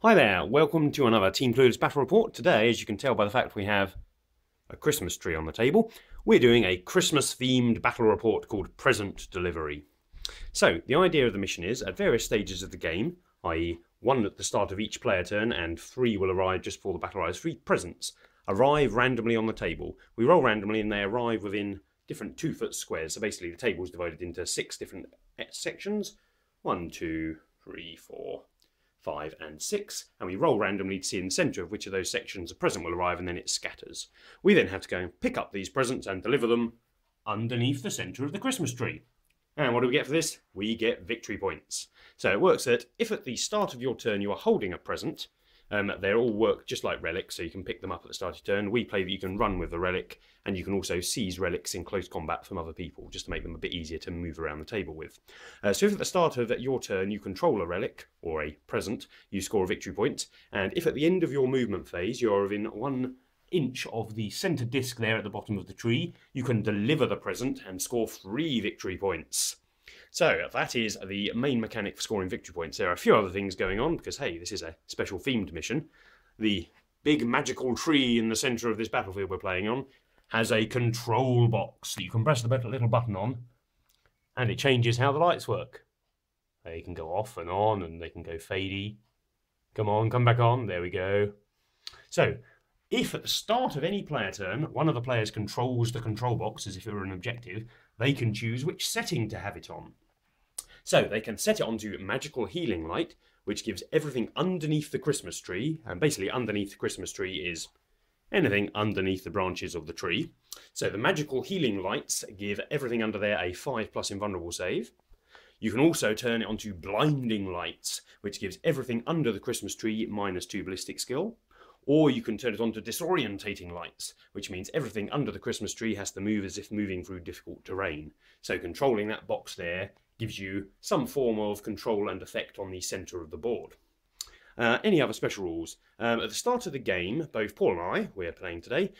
Hi there, welcome to another Team Clueless battle report. Today, as you can tell by the fact we have a Christmas tree on the table, we're doing a Christmas-themed battle report called Present Delivery. So, the idea of the mission is, at various stages of the game, i.e. one at the start of each player turn and 3 will arrive just before the battle arrives, 3 presents arrive randomly on the table. We roll randomly and they arrive within different 2-foot squares. So basically the table is divided into 6 different sections. 1, 2, 3, 4, 5 and 6, and we roll randomly to see in the centre of which of those sections a present will arrive, and then it scatters. We then have to go and pick up these presents and deliver them underneath the centre of the Christmas tree. And what do we get for this? We get victory points. So it works that if at the start of your turn you are holding a present, they all work just like relics, so you can pick them up at the start of your turn. We play that you can run with the relic, and you can also seize relics in close combat from other people, just to make them a bit easier to move around the table with. So if at the start of your turn you control a relic, or a present, you score a victory point, and if at the end of your movement phase you're within 1 inch of the centre disc there at the bottom of the tree, you can deliver the present and score 3 victory points. So that is the main mechanic for scoring victory points. There are a few other things going on because, hey, this is a special themed mission. The big magical tree in the centre of this battlefield we're playing on has a control box that you can press the little button on and it changes how the lights work. They can go off and on and they can go fadey. Come on, come back on. There we go. So, if at the start of any player turn, one of the players controls the control box as if it were an objective, they can choose which setting to have it on. So they can set it onto Magical Healing Light, which gives everything underneath the Christmas tree, and basically underneath the Christmas tree is anything underneath the branches of the tree. So the Magical Healing Lights give everything under there a 5+ invulnerable save. You can also turn it onto Blinding Lights, which gives everything under the Christmas tree -2 ballistic skill. Or you can turn it on to Disorientating Lights, which means everything under the Christmas tree has to move as if moving through difficult terrain. So controlling that box there gives you some form of control and effect on the centre of the board. Any other special rules? At the start of the game, both Paul and I, we're playing today,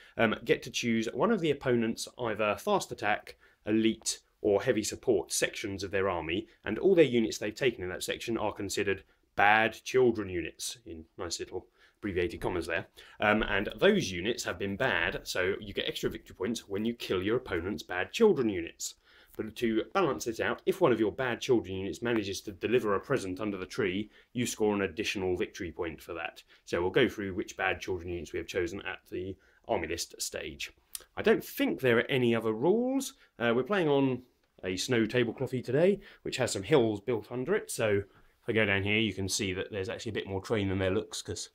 get to choose one of the opponent's either fast attack, elite, or heavy support sections of their army, and all their units they've taken in that section are considered bad children units, in nice little abbreviated commas there, and those units have been bad, so you get extra victory points when you kill your opponent's bad children units. But to balance it out, if one of your bad children units manages to deliver a present under the tree, you score an additional victory point for that. So we'll go through which bad children units we have chosen at the army list stage. I don't think there are any other rules. We're playing on a snow tableclothy today, which has some hills built under it, so if I go down here you can see that there's actually a bit more terrain than there looks, because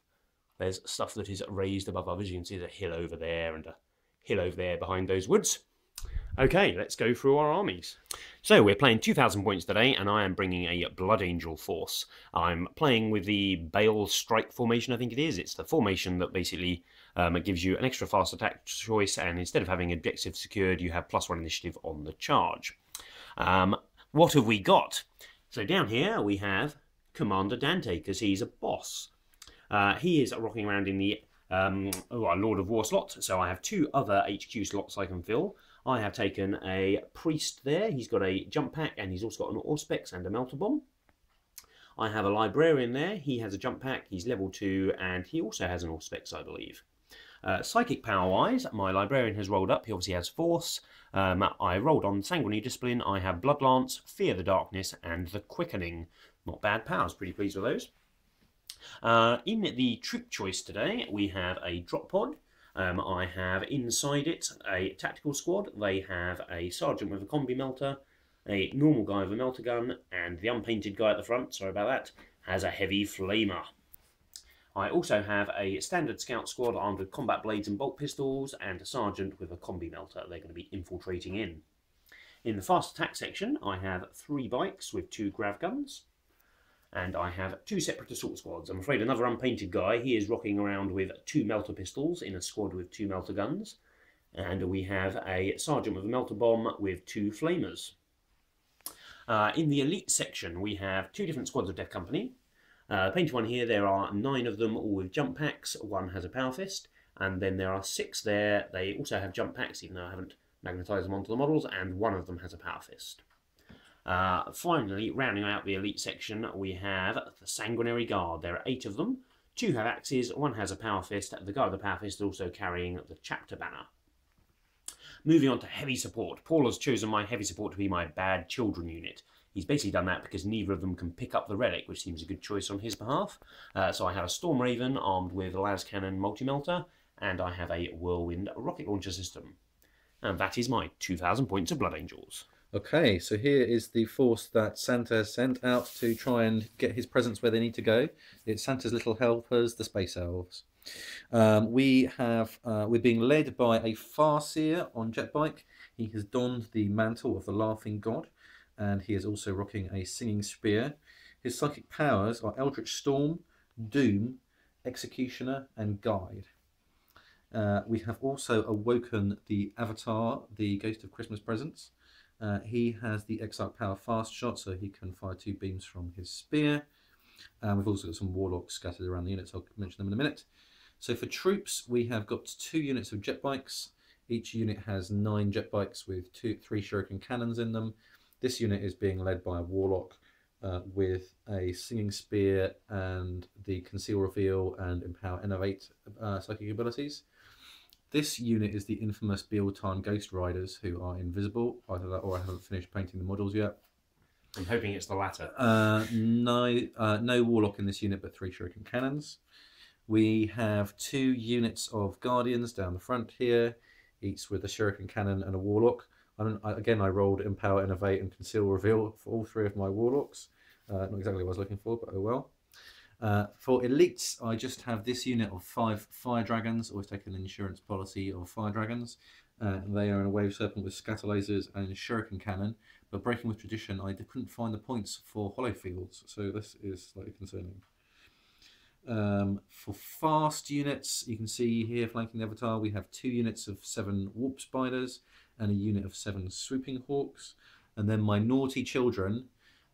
there's stuff that is raised above others. You can see there's a hill over there and a hill over there behind those woods. Okay, let's go through our armies. So we're playing 2,000 points today, and I am bringing a Blood Angel force. I'm playing with the Bale Strike formation, I think it is. It's the formation that basically gives you an extra fast attack choice, and instead of having objective secured, you have +1 initiative on the charge. What have we got? So down here we have Commander Dante, because he's a boss. He is rocking around in the Lord of War slot, so I have 2 other HQ slots I can fill. I have taken a Priest there. He's got a jump pack, and he's also got an Auspex and a Melter Bomb. I have a Librarian there. He has a jump pack. He's level 2, and he also has an Auspex, I believe. Psychic power-wise, my Librarian has rolled up. He obviously has Force. I rolled on Sanguinary Discipline. I have Bloodlance, Fear the Darkness, and the Quickening. Not bad powers. Pretty pleased with those. In the troop choice today, we have a drop pod. I have inside it a tactical squad. They have a sergeant with a combi melter, a normal guy with a melter gun, and the unpainted guy at the front, sorry about that, has a heavy flamer. I also have a standard scout squad armed with combat blades and bolt pistols, and a sergeant with a combi melter. They're going to be infiltrating in. In the fast attack section, I have 3 bikes with 2 grav guns. And I have 2 separate assault squads. I'm afraid another unpainted guy, he is rocking around with 2 melter pistols in a squad with 2 melter guns. And we have a sergeant with a melter bomb with 2 flamers. In the elite section, we have 2 different squads of Death Company. Painted one here, there are 9 of them, all with jump packs. 1 has a power fist. And then there are 6 there. They also have jump packs, even though I haven't magnetised them onto the models. And 1 of them has a power fist. Finally, rounding out the elite section, we have the Sanguinary Guard. There are 8 of them, 2 have axes, 1 has a power fist. The guy with the power fist is also carrying the chapter banner. Moving on to heavy support. Paul has chosen my heavy support to be my bad children unit. He's basically done that because neither of them can pick up the relic, which seems a good choice on his behalf. So I have a Storm Raven armed with a las cannon multi-melter, and I have a Whirlwind rocket launcher system. And that is my 2,000 points of Blood Angels. Okay, so here is the force that Santa has sent out to try and get his presents where they need to go. It's Santa's little helpers, the Space Elves. We're being led by a Farseer on Jetbike. He has donned the mantle of the Laughing God, and he is also rocking a Singing Spear. His psychic powers are Eldritch Storm, Doom, Executioner, and Guide. We have also awoken the Avatar, the Ghost of Christmas Presents. He has the Exarch Power Fast Shot, so he can fire 2 beams from his spear. We've also got some Warlocks scattered around the units. I'll mention them in a minute. So for troops, we have got 2 units of jet bikes. Each unit has 9 jet bikes with 3 shuriken cannons in them. This unit is being led by a Warlock with a Singing Spear and the Conceal Reveal and Empower Innovate psychic abilities. This unit is the infamous Bealtan Ghost Riders, who are invisible. Either that or I haven't finished painting the models yet. I'm hoping it's the latter. No Warlock in this unit, but 3 shuriken cannons. We have 2 units of Guardians down the front here, each with a shuriken cannon and a Warlock. Again, I rolled Empower, Innovate, and Conceal Reveal for all 3 of my Warlocks. Not exactly what I was looking for, but oh well. For elites, I just have this unit of 5 Fire Dragons. Always take an insurance policy of Fire Dragons. They are in a Wave Serpent with Scatter Lasers and a Shuriken Cannon. But breaking with tradition, I couldn't find the points for Hollow Fields, so this is slightly concerning. For fast units, you can see here flanking the Avatar, we have 2 units of 7 Warp Spiders and a unit of 7 Swooping Hawks. And then my naughty children,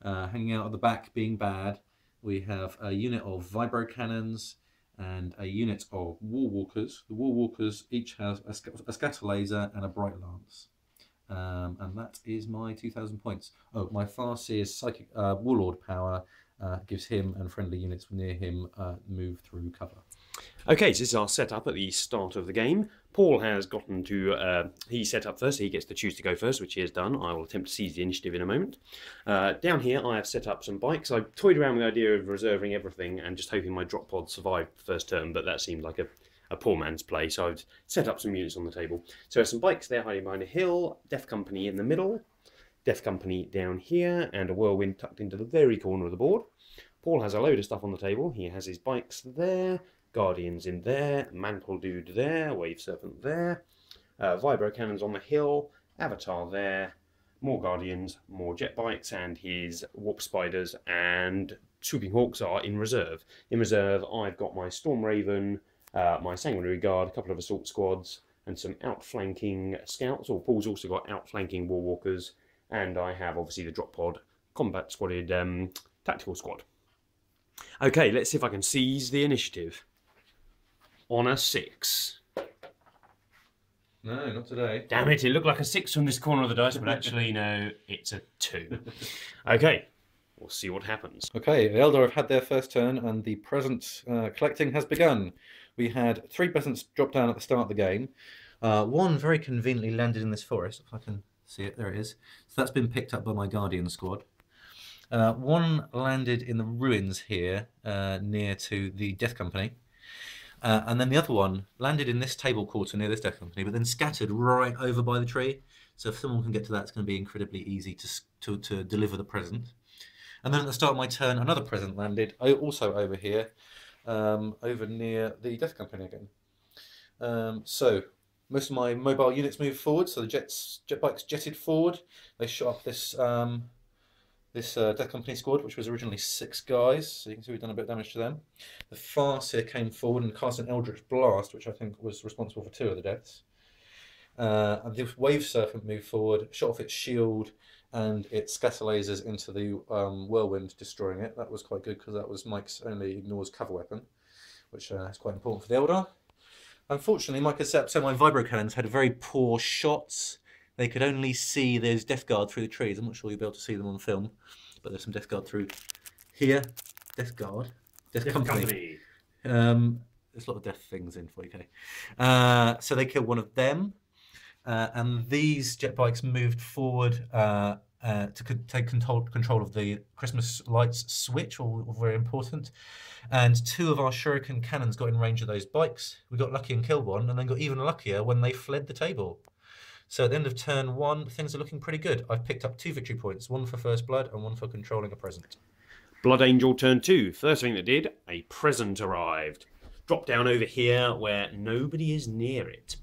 hanging out at the back being bad, we have a unit of Vibro Cannons and a unit of War Walkers. The War Walkers each have a Scatter Laser and a Bright Lance. And that is my 2,000 points. Oh, my Farseer's Psychic Warlord power gives him and friendly units near him move through cover. Okay, so this is our setup at the start of the game. Paul has gotten to, he set up first, so he gets to choose to go first, which he has done. I will attempt to seize the initiative in a moment. Down here I have set up some bikes. I toyed around with the idea of reserving everything and just hoping my drop pod survived the first turn, but that seemed like a poor man's play, so I've set up some units on the table. So there's some bikes there hiding behind a hill, Death Company in the middle, Death Company down here, and a Whirlwind tucked into the very corner of the board. Paul has a load of stuff on the table. He has his bikes there, Guardians in there, Mantle Dude there, Wave Serpent there, Vibro Cannons on the hill, Avatar there, more Guardians, more jet bikes, and his Warp Spiders and Swooping Hawks are in reserve. In reserve, I've got my Storm Raven, my Sanguinary Guard, a couple of Assault Squads, and some outflanking Scouts. Paul's also got outflanking War Walkers, and I have obviously the Drop Pod Combat Squadded Tactical Squad. Okay, let's see if I can seize the initiative. On a 6. No, not today. Damn it, it looked like a 6 from this corner of the dice, but actually no, it's a 2. Okay, we'll see what happens. Okay, the Eldar have had their first turn and the present collecting has begun. We had 3 presents drop down at the start of the game. 1 very conveniently landed in this forest, if I can see it, there it is. So that's been picked up by my Guardian squad. 1 landed in the ruins here, near to the Death Company. And then the other one landed in this table quarter near this Death Company, but then scattered right over by the tree. So if someone can get to that, it's going to be incredibly easy to deliver the present. And then at the start of my turn, another present landed, also over here, over near the Death Company again. So most of my mobile units moved forward, so the jet bikes jetted forward. They shot up this Death Company squad, which was originally 6 guys, so you can see we've done a bit of damage to them. The Farseer came forward and cast an Eldritch Blast, which I think was responsible for 2 of the deaths. And the Wave Serpent moved forward, shot off its shield and its Scatter Lasers into the Whirlwind, destroying it. That was quite good because that was Mike's only ignores cover weapon, which is quite important for the Eldar. Unfortunately, Mike had set up so my Vibro Cannons had very poor shots. They could only see those Death Guard through the trees. I'm not sure you'll be able to see them on film, but there's some Death Guard through here. Death Guard. Death Company. There's a lot of death things in 40k. So they killed one of them, and these jet bikes moved forward take control of the Christmas lights switch, all very important. And 2 of our shuriken cannons got in range of those bikes. We got lucky and killed one, and then got even luckier when they fled the table. So at the end of turn 1, things are looking pretty good. I've picked up 2 victory points, 1 for first blood and 1 for controlling a present. Blood Angel turn 2. First thing that did, a present arrived. Drop down over here where nobody is near it.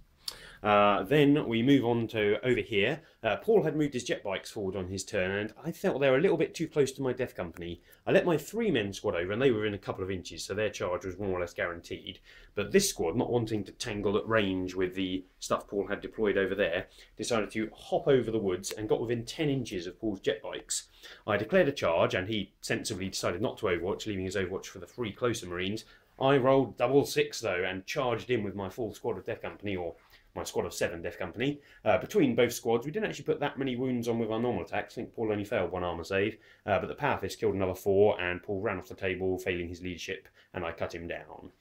Then we move on to over here. Paul had moved his jet bikes forward on his turn, and I felt they were a little bit too close to my death company. I let my 3-men squad over, and they were in a couple of inches, so their charge was more or less guaranteed. But this squad, not wanting to tangle at range with the stuff Paul had deployed over there, decided to hop over the woods and got within 10 inches of Paul's jet bikes. I declared a charge, and he sensibly decided not to overwatch, leaving his overwatch for the 3 closer marines. I rolled double 6 though, and charged in with my full squad of death company, or my squad of 7 death company. Between both squads, we didn't actually put that many wounds on with our normal attacks. I think Paul only failed 1 armour save, but the Power Fist killed another 4, and Paul ran off the table, failing his leadership, and I cut him down.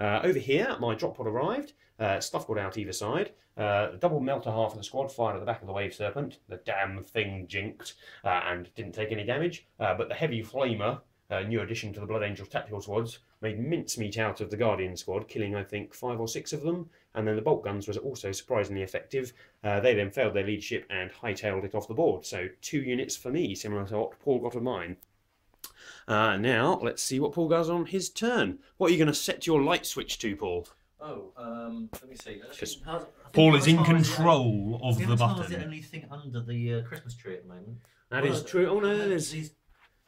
Over here, my drop pod arrived. Stuff got out either side. The double melter half of the squad fired at the back of the Wave Serpent. The damn thing jinked and didn't take any damage. But the heavy flamer, new addition to the Blood Angels tactical squads, made mincemeat out of the Guardian squad, killing I think 5 or 6 of them. And then the bolt guns was also surprisingly effective. They then failed their leadership and hightailed it off the board. So 2 units for me, similar to what Paul got of mine. Now, let's see what Paul does on his turn. What are you going to set your light switch to, Paul? Oh, let me see. Paul is in control of the button. Is the only thing under the Christmas tree at the moment? That is true. Oh no,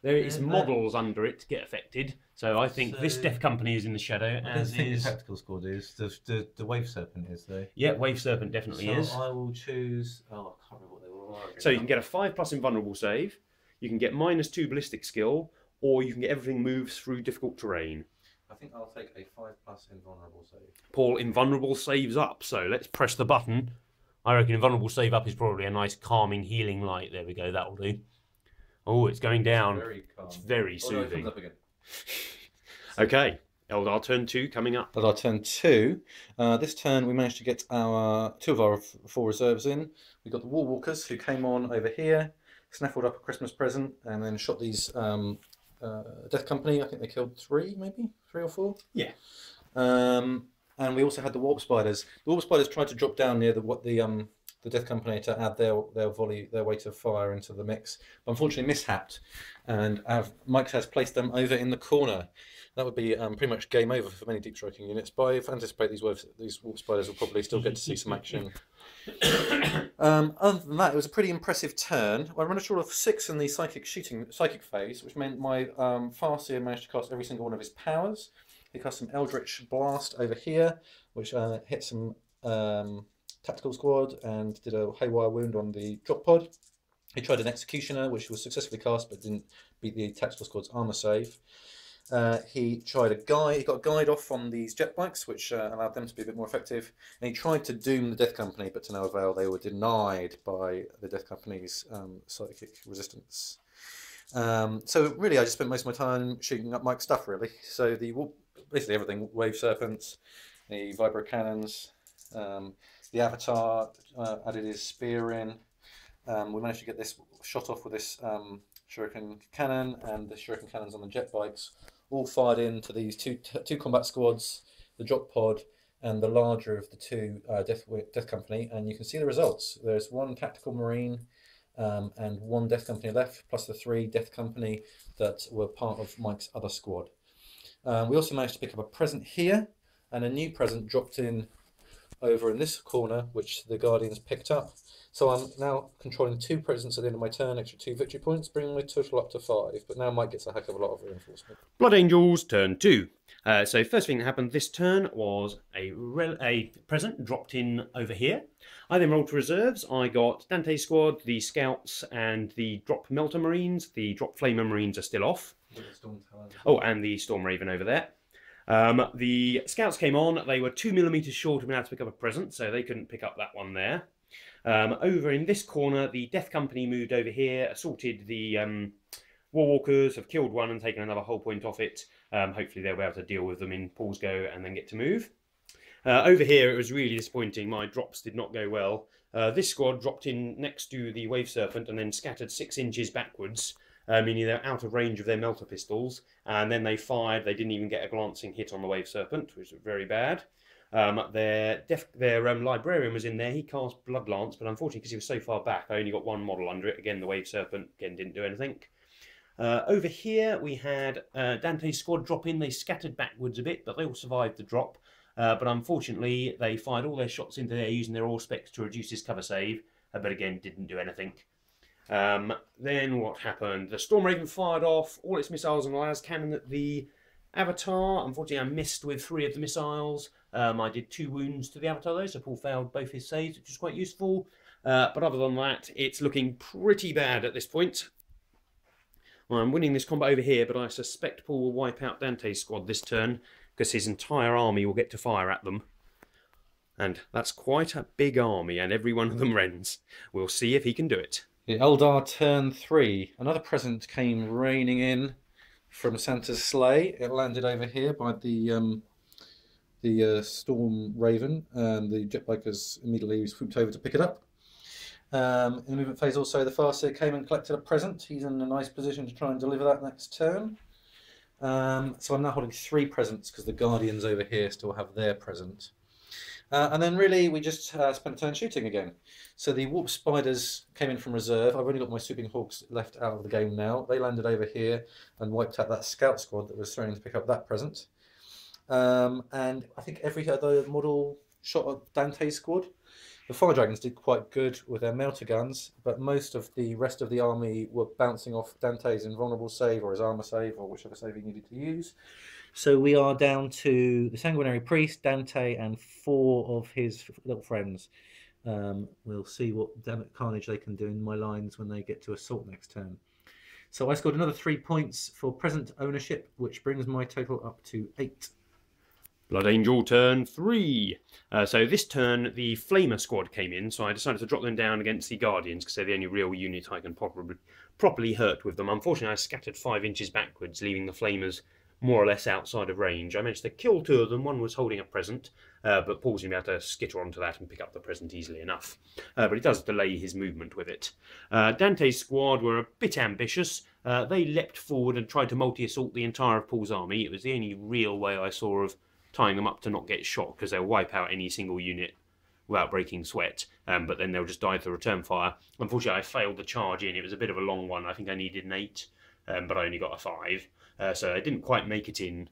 there is models under it get affected. So I think this death company is in the shadow. I don't think the tactical squad is. The Wave Serpent is though. Yeah, Wave Serpent definitely is. I will choose. Oh, I can't remember what they were. So you can get a 5+ invulnerable save. You can get -2 ballistic skill, or you can get everything moves through difficult terrain. I think I'll take a 5+ invulnerable save. Paul, invulnerable saves up. So let's press the button. I reckon invulnerable save up is probably a nice calming healing light. There we go. That'll do. Oh, it's going down. It's very calm. It's very soothing. No, it comes up again. Okay, Eldar turn 2 coming up. Eldar turn 2. This turn we managed to get our 2 of our 4 reserves in. We got the War Walkers who came on over here, snaffled up a Christmas present, and then shot these Death Company. I think they killed 3, maybe 3 or 4. Yeah. And we also had the Warp Spiders. The Warp Spiders tried to drop down near the Death Company to add their weight of fire into the mix, but unfortunately mishapped, and Mike has placed them over in the corner. That would be pretty much game over for many deep striking units, but I anticipate these Warp Spiders will probably still get to see some action. Other than that, it was a pretty impressive turn. I ran a total of 6 in the psychic phase, which meant my Farseer managed to cast every single one of his powers. He cast some Eldritch Blast over here, which hit some tactical squad and did a haywire wound on the drop pod. He tried an Executioner, which was successfully cast but didn't beat the tactical squad's armor save. He tried a guide. He got a guide off on these jet bikes, which allowed them to be a bit more effective. And he tried to doom the Death Company, but to no avail. They were denied by the Death Company's psychic resistance. So really, I just spent most of my time shooting up Mike's stuff. Really, so basically everything: Wave Serpents, the Vibro Cannons. The Avatar added his spear in. We managed to get this shot off with this Shuriken Cannon, and the Shuriken Cannons on the jet bikes all fired into these two combat squads, the drop pod, and the larger of the 2 Death Company. And you can see the results. There's 1 tactical marine and 1 Death Company left, plus the 3 Death Company that were part of Mike's other squad. We also managed to pick up a present here, and a new present dropped in over in this corner, which the Guardians picked up. So I'm now controlling 2 presents at the end of my turn, extra 2 victory points, bringing my total up to 5. But now Mike gets a heck of a lot of reinforcement. Blood Angels turn 2. So first thing that happened this turn was a present dropped in over here. I then rolled to reserves. I got Dante's squad, the Scouts, and the Drop Melter Marines. The Drop Flamer Marines are still off. Oh, and the Storm Raven over there. The Scouts came on. They were 2 millimeters short of being able to pick up a present, so they couldn't pick up that one there. Over in this corner, the Death Company moved over here, assaulted the War Walkers, have killed 1 and taken another whole point off it. Hopefully they'll be able to deal with them in Paul's go and then get to move. Over here, it was really disappointing. My drops did not go well. This squad dropped in next to the Wave Serpent and then scattered 6 inches backwards, meaning they're out of range of their melter pistols. And then they fired. They didn't even get a glancing hit on the Wave Serpent, which was very bad. Their librarian was in there. He cast Blood Lance, but unfortunately, because he was so far back, I only got 1 model under it. Again, the Wave Serpent again didn't do anything. Over here, we had Dante's squad drop in. They scattered backwards a bit, but they all survived the drop. But unfortunately, they fired all their shots into there using their Auspex to reduce his cover save, but again, didn't do anything. Then what happened? The Storm Raven fired off all its missiles and las cannon at the Avatar. Unfortunately, I missed with 3 of the missiles. I did 2 wounds to the Avatar though, so Paul failed both his saves, which was quite useful. But other than that, it's looking pretty bad at this point. Well, I'm winning this combat over here, but I suspect Paul will wipe out Dante's squad this turn, because his entire army will get to fire at them. And that's quite a big army, and every one of them rends. We'll see if he can do it. The Eldar turn 3. Another present came raining in from Santa's sleigh. It landed over here by the Storm Raven, and the jet bikers immediately swooped over to pick it up. In the movement phase also, the Farseer came and collected a present. He's in a nice position to try and deliver that next turn. So I'm now holding 3 presents because the Guardians over here still have their present. And then really we just spent a turn shooting again. So the Warp Spiders came in from reserve. I've only got my Swooping Hawks left out of the game now. They landed over here and wiped out that scout squad that was threatening to pick up that present. And I think every other model shot at Dante's squad. The Fire Dragons did quite good with their melter guns, but most of the rest of the army were bouncing off Dante's invulnerable save or his armor save or whichever save he needed to use. So we are down to the Sanguinary Priest, Dante, and 4 of his little friends. We'll see what carnage they can do in my lines when they get to assault next turn. So I scored another 3 points for present ownership, which brings my total up to 8. Blood Angel turn 3. So this turn the Flamer squad came in, so I decided to drop them down against the Guardians because they're the only real unit I can properly hurt with them. Unfortunately, I scattered 5 inches backwards, leaving the Flamers more or less outside of range. I managed to kill 2 of them. One was holding a present, but Paul's going to be able to skitter onto that and pick up the present easily enough. But it does delay his movement with it. Dante's squad were a bit ambitious. They leapt forward and tried to multi-assault the entire of Paul's army. It was the only real way I saw of tying them up to not get shot, because they'll wipe out any single unit without breaking sweat, but then they'll just die to the return fire. Unfortunately, I failed the charge in. It was a bit of a long one. I think I needed an 8, but I only got a 5, so I didn't quite make it in.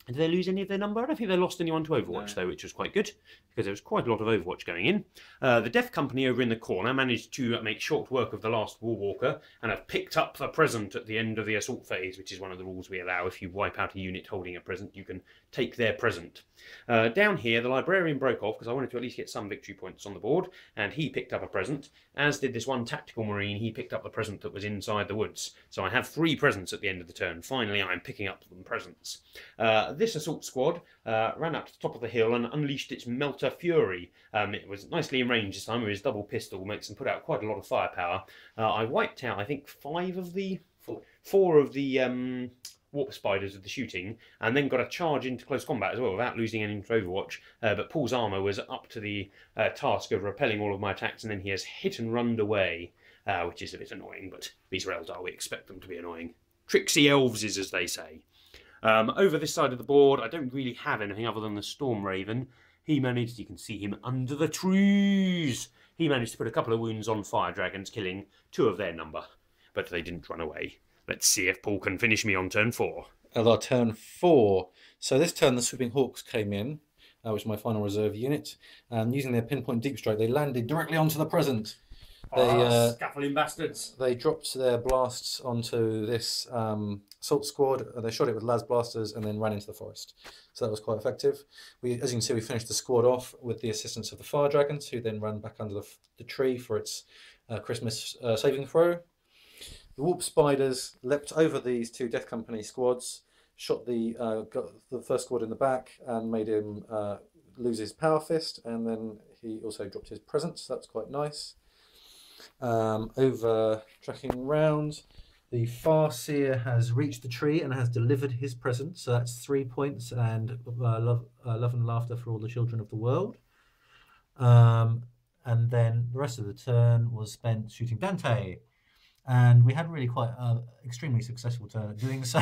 Did they lose any of their number? I don't think they lost anyone to Overwatch, though, which was quite good, because there was quite a lot of Overwatch going in. The Death Company over in the corner managed to make short work of the last Warwalker, and have picked up the present at the end of the assault phase, which is one of the rules we allow. If you wipe out a unit holding a present, you can take their present. Down here, the Librarian broke off, because I wanted to at least get some victory points on the board, and he picked up a present, as did this one Tactical Marine. He picked up the present that was inside the woods. So I have 3 presents at the end of the turn. Finally, I'm picking up some presents. This assault squad ran up to the top of the hill and unleashed its Melter Fury. It was nicely in range this time with his double pistol, makes them put out quite a lot of firepower. I wiped out, I think, 4 of the Warp Spiders with the shooting, and then got a charge into close combat as well without losing any to Overwatch. But Paul's armour was up to the task of repelling all of my attacks, and then he has hit and runned away, which is a bit annoying, but these are Eldar, we expect them to be annoying. Tricksy elves, as they say. Over this side of the board, I don't really have anything other than the Storm Raven. He managed, you can see him under the trees. He managed to put a couple of wounds on Fire Dragons, killing 2 of their number, but they didn't run away. Let's see if Paul can finish me on turn 4. Eldar turn 4. So this turn the Swooping Hawks came in, which is my final reserve unit, and using their pinpoint deep strike, they landed directly onto the present. Scaffolding bastards. They dropped their blasts onto this assault squad. They shot it with las blasters and then ran into the forest. So that was quite effective. As you can see, we finished the squad off with the assistance of the Fire Dragons, who then ran back under the tree for its Christmas saving throw. The Warp Spiders leapt over these 2 Death Company squads, shot got the first squad in the back and made him lose his Power Fist, and then he also dropped his present, so that's quite nice. Over tracking round, The Farseer has reached the tree and has delivered his present, so that's 3 points and love and laughter for all the children of the world. And then the rest of the turn was spent shooting Dante. And we had really quite an extremely successful turn at doing so.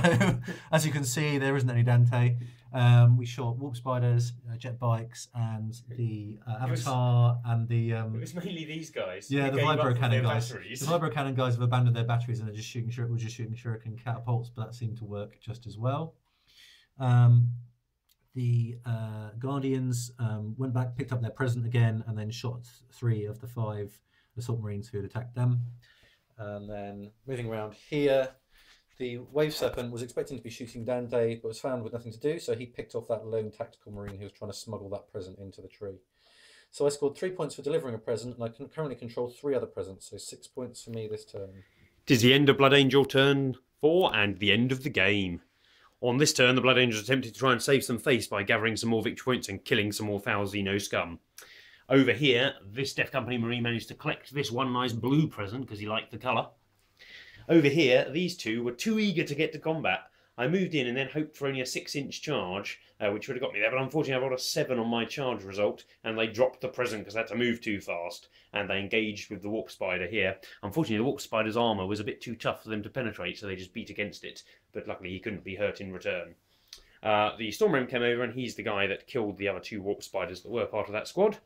As you can see, there isn't any Dante. We shot warp spiders, jet bikes, and the Avatar, and the... it was mainly these guys. Yeah, the vibro cannon guys. The vibro cannon guys have abandoned their batteries and are just shooting shuriken catapults, but that seemed to work just as well. The Guardians went back, picked up their present again, and then shot 3 of the 5 assault marines who had attacked them. And then moving around here, the Wave Serpent was expecting to be shooting Dante, but was found with nothing to do, so he picked off that lone tactical marine who was trying to smuggle that present into the tree. So I scored 3 points for delivering a present, and I can currently control 3 other presents, so 6 points for me this turn. It is the end of Blood Angel turn 4 and the end of the game. On this turn, the Blood Angels attempted to try and save some face by gathering some more victory points and killing some more foul Xeno scum. Over here, this Death Company Marine managed to collect this one nice blue present because he liked the colour. Over here, these two were too eager to get to combat. I moved in and then hoped for only a 6-inch charge, which would have got me there, but unfortunately I rolled a 7 on my charge result, and they dropped the present because I had to move too fast, and they engaged with the Warp Spider here. Unfortunately, the Warp Spider's armour was a bit too tough for them to penetrate, so they just beat against it, but luckily he couldn't be hurt in return. The Storm Ram came over, and he's the guy that killed the other 2 Warp Spiders that were part of that squad.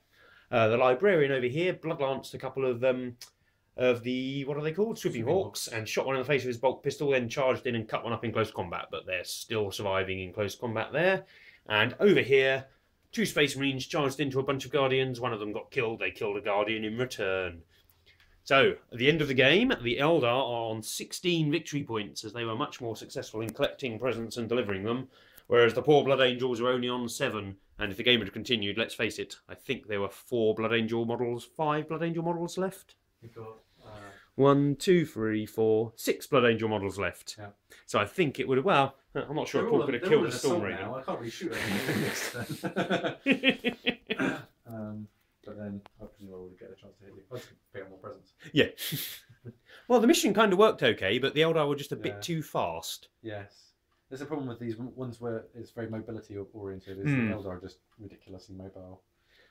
The Librarian over here blood-lanced a couple of the, what are they called? Swooping Hawks, and shot one in the face with his bolt pistol, then charged in and cut one up in close combat, but they're still surviving in close combat there. And over here, 2 Space Marines charged into a bunch of Guardians. One of them got killed. They killed a Guardian in return. So, at the end of the game, the Eldar are on 16 victory points, as they were much more successful in collecting presents and delivering them, whereas the poor Blood Angels were only on 7. And if the game had continued, let's face it, I think there were 4 Blood Angel models, 5 Blood Angel models left. You've got 1, 2, 3, 4, 6 Blood Angel models left. Yeah. So I think it would have, well, I'm not sure if Paul could have killed the Storm Raven. I can't really shoot anything this but then I presume I would get a chance to hit you. I just pick up more presents. Yeah. Well, the mission kind of worked okay, but the Eldar were just a bit too fast. Yes. There's a problem with these ones where it's very mobility oriented. The Eldar are just ridiculously mobile.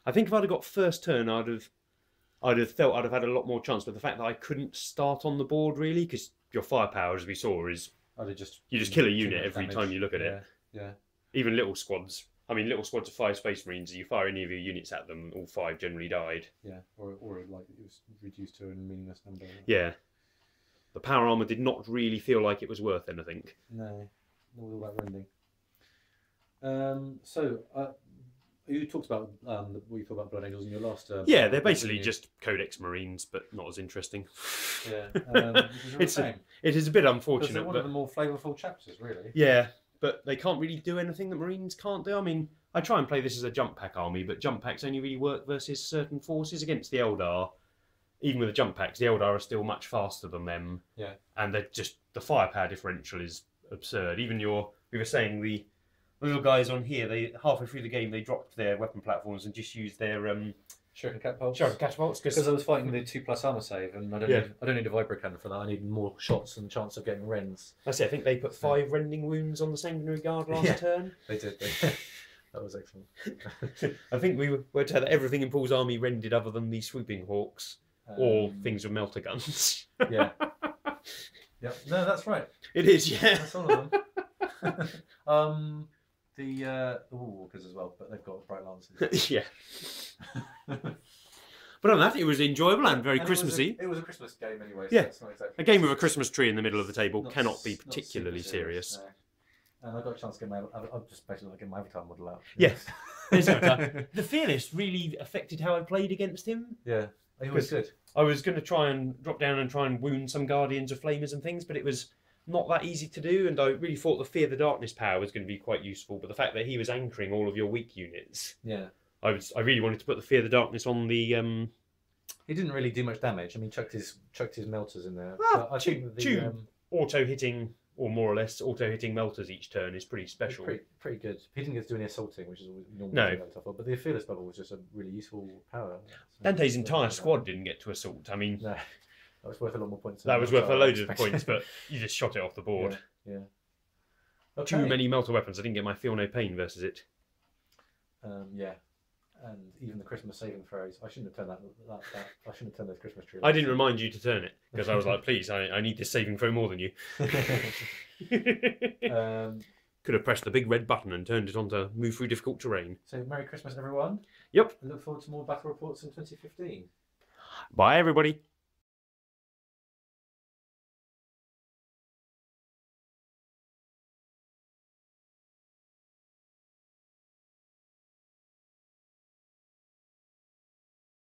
I think if I'd have got first turn, I'd have felt I'd have had a lot more chance. But the fact that I couldn't start on the board really, because your firepower, as we saw, is you just kill a unit every time you look at it. Yeah. Even little squads. I mean, little squads of 5 Space Marines. You fire any of your units at them, all 5 generally died. Yeah, or like it was reduced to a meaningless number. Yeah. The power armor did not really feel like it was worth anything. No, not all that rending. You talked about what you thought about Blood Angels in your last. Yeah, they're basically just Codex Marines, but not as interesting. Yeah, it is a bit unfortunate. They're one of the more flavourful chapters, really. Yeah, but they can't really do anything that Marines can't do. I mean, I try and play this as a jump pack army, but jump packs only really work versus certain forces. Against the Eldar, even with the jump packs, the Eldar are still much faster than them. Yeah, and they're just, the firepower differential is absurd. Even we were saying the little guys on here, they halfway through the game they dropped their weapon platforms and just used their shuriken catapults. Shuriken catapults because I was fighting the 2+ armor save, and I don't need a vibro cannon for that. I need more shots and chance of getting rends. That's it. I think they put 5 rending wounds on the sanguinary guard last turn. They did. That was excellent. I think we were told that everything in Paul's army rended other than the swooping hawks or things with melter guns. Yeah. Yep. No, that's right. It is. Yeah. That's all of them. The Woolwalkers as well, but they've got bright lances. Yeah. But on that, it was enjoyable and very Christmassy. It was a Christmas game anyway. So yeah. It's not exactly a game with a Christmas tree in the middle of the table cannot be particularly serious. No. And I got a chance to get I'll just basically get my Avatar model out. Yes. The Fearless really affected how I played against him. Yeah. He was good. I was going to try and drop down and try and wound some Guardians of Flamers and things, but it was not that easy to do, and I really thought the Fear the Darkness power was going to be quite useful, but the fact that he was anchoring all of your weak units... Yeah. I really wanted to put the Fear the Darkness on the... He didn't really do much damage. I mean, chucked his melters in there. Well, I think the auto-hitting, or more or less auto-hitting melters each turn is pretty special. Pretty good. He didn't get to do any assaulting, which is normally tough, but the Fearless bubble was just a really useful power. Dante's entire squad didn't get to assault. I mean... No. That was worth a lot more points. That was worth a load of points, but you just shot it off the board. Yeah. Too Okay. many melter weapons. I didn't get my feel no pain versus it. Yeah. And even the Christmas saving throws. I shouldn't have turned that. I shouldn't have turned those Christmas tree. I didn't remind you to turn it because I was like, please, I need this saving throw more than you. Could have pressed the big red button and turned it on to move through difficult terrain. So Merry Christmas, everyone. Yep. I look forward to more battle reports in 2015. Bye, everybody.